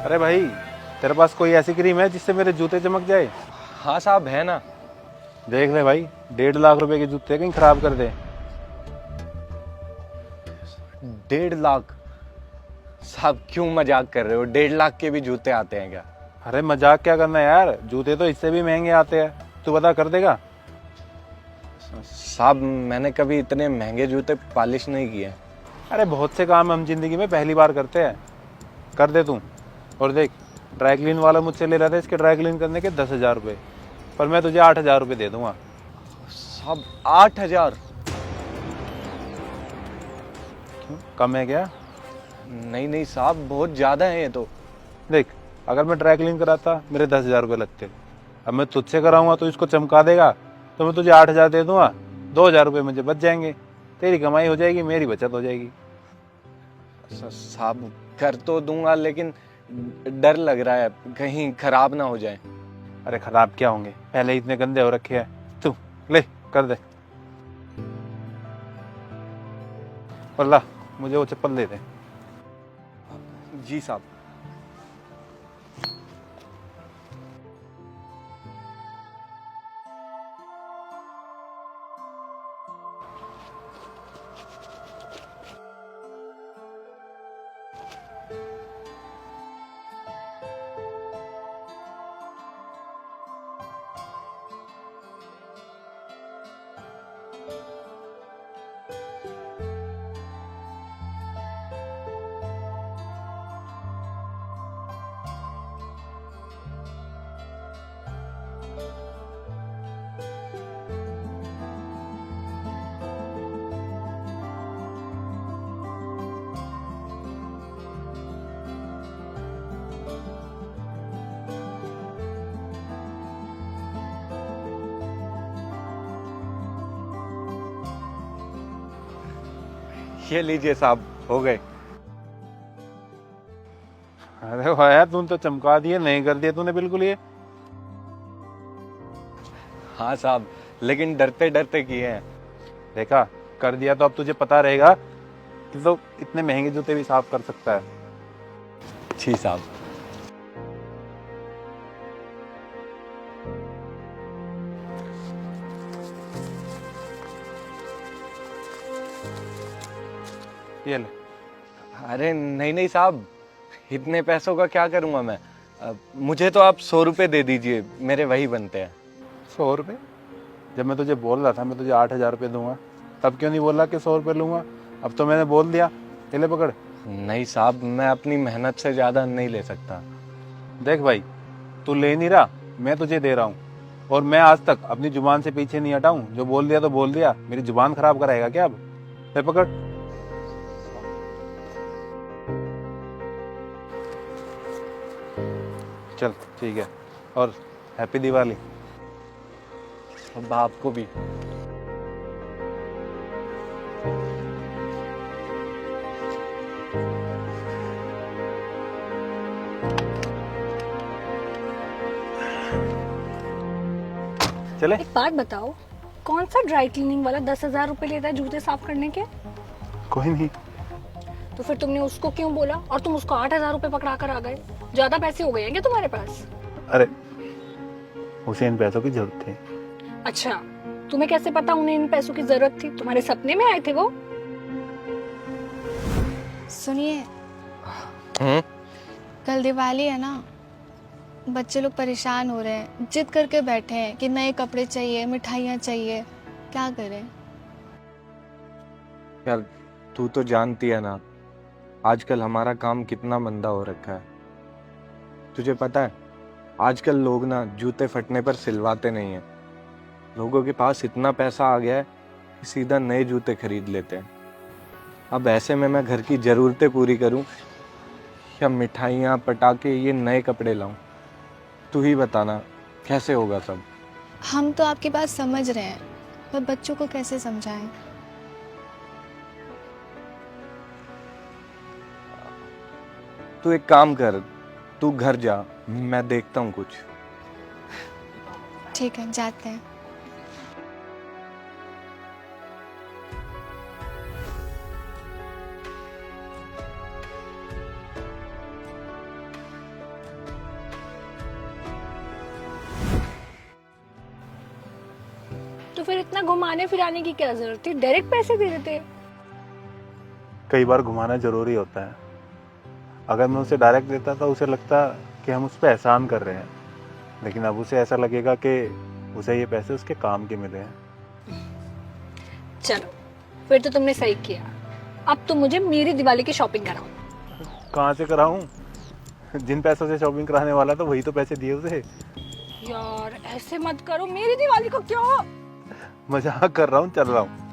अरे भाई, तेरे पास कोई ऐसी क्रीम है जिससे मेरे जूते चमक जाए? हाँ साहब, है ना। देख ले भाई, 1.5 लाख के जूते कहीं खराब कर दे। 1.5 लाख? साहब क्यों मजाक कर रहे हो? 1.5 लाख के भी जूते आते हैं क्या? अरे मजाक क्या करना यार, जूते तो इससे भी महंगे आते हैं। तू बता, कर देगा? साहब मैंने कभी इतने महंगे जूते पॉलिश नहीं किए। अरे बहुत से काम हम जिंदगी में पहली बार करते हैं। कर दे तू। और देख, ड्राई क्लीन वाला मुझसे ले रहा था इसके ड्राई क्लीन करने के 10,000 रुपये, पर मैं तुझे 8,000 रुपये दे दूंगा। साहब 8,000? क्यों, कम है क्या? नहीं नहीं साहब, बहुत ज्यादा है ये तो। देख, अगर मैं ड्राई क्लीन कराता मेरे 10,000 रुपये लगते। अब मैं तुझसे कराऊंगा तो इसको चमका देगा, तो मैं तुझे 8,000 दे दूंगा। 2,000 रुपये मुझे बच जाएंगे। तेरी कमाई हो जाएगी, मेरी बचत हो जाएगी। साहब कर तो दूंगा, लेकिन डर लग रहा है कहीं खराब ना हो जाए। अरे खराब क्या होंगे, पहले ही इतने गंदे हो रखे हैं। तू ले, कर दे। और ला, मुझे वो चप्पल दे दे। जी साहब। ये लीजिए साहब, हो गए। अरे वाह यार, तूने तो चमका दिए, नहीं कर दिया तूने बिल्कुल ये। हाँ साहब, लेकिन डरते डरते किए हैं। देखा, कर दिया तो अब तुझे पता रहेगा कि तो इतने महंगे जूते भी साफ कर सकता है। जी साहब। ये ले। अरे नहीं नहीं साहब, इतने पैसों का क्या करूंगा मैं? मुझे तो आप 100 रुपये दे दीजिए, मेरे वही बनते हैं। 100 रुपये? जब मैं तुझे बोल रहा था मैं तुझे 8,000 रुपये दूंगा, तब क्यों नहीं बोल रहा कि 100 रुपये लूंगा? अब तो मैंने बोल दिया। ये ले पकड़। नहीं साहब, मैं अपनी मेहनत से ज्यादा नहीं ले सकता। देख भाई, तू ले नहीं रहा, मैं तुझे दे रहा हूँ। और मैं आज तक अपनी जुबान से पीछे नहीं हटा हूँ। जो बोल दिया तो बोल दिया। मेरी जुबान खराब कराएगा क्या अब? ले पकड़। चल ठीक है, और हैप्पी दिवाली। अब आपको भी। चले। एक बात बताओ, कौन सा ड्राई क्लीनिंग वाला 10,000 रुपए लेता है जूते साफ करने के? कोई नहीं। तो फिर तुमने उसको क्यों बोला और तुम उसको 8,000 रुपए पकड़ा कर आ गए? ज्यादा पैसे हो गए हैं क्या तुम्हारे पास? अरे उसे इन पैसों की जरूरत थी। अच्छा, तुम्हें कैसे पता उन्हें इन पैसों की जरूरत थी? तुम्हारे सपने में आए थे वो? सुनिए, कल दिवाली है ना, बच्चे लोग परेशान हो रहे हैं, जिद करके बैठे हैं कि नए कपड़े चाहिए, मिठाइयाँ चाहिए। क्या करें? यार तू तो जानती है ना, आजकल हमारा काम कितना मंदा हो रखा है। तुझे पता है, आजकल लोग ना जूते फटने पर सिलवाते नहीं हैं। लोगों के पास इतना पैसा आ गया है कि सीधा नए जूते खरीद लेते हैं। अब ऐसे में मैं घर की ज़रूरतें पूरी करूं या मिठाइयाँ, पटाखे, ये नए कपड़े लाऊं? तू ही बताना कैसे होगा सब। हम तो आपकी बात समझ रहे हैं, पर बच्चों को कैसे समझाएं? तू एक काम कर, तू घर जा, मैं देखता हूँ कुछ। ठीक है, जाते हैं। फिर इतना घुमाने फिराने की क्या जरूरत थी, डायरेक्ट पैसे दे देते। कई बार घुमाना जरूरी होता है। अगर मैं उसे डायरेक्ट देता तो उसे लगता कि हम उस पर एहसान कर रहे हैं, लेकिन अब उसे ऐसा लगेगा कि उसे ये पैसे उसके काम के मिले हैं। चलो फिर तो तुमने सही किया। अब तुम मुझे मेरी दिवाली की शॉपिंग कराओ। कहाँ से कराऊं? जिन पैसों से शॉपिंग कराने वाला था वही तो पैसे दिए उसे। यार ऐसे मत करो, मेरी दिवाली को क्यों? मजाक कर रहा हूँ, चल रहा हूँ।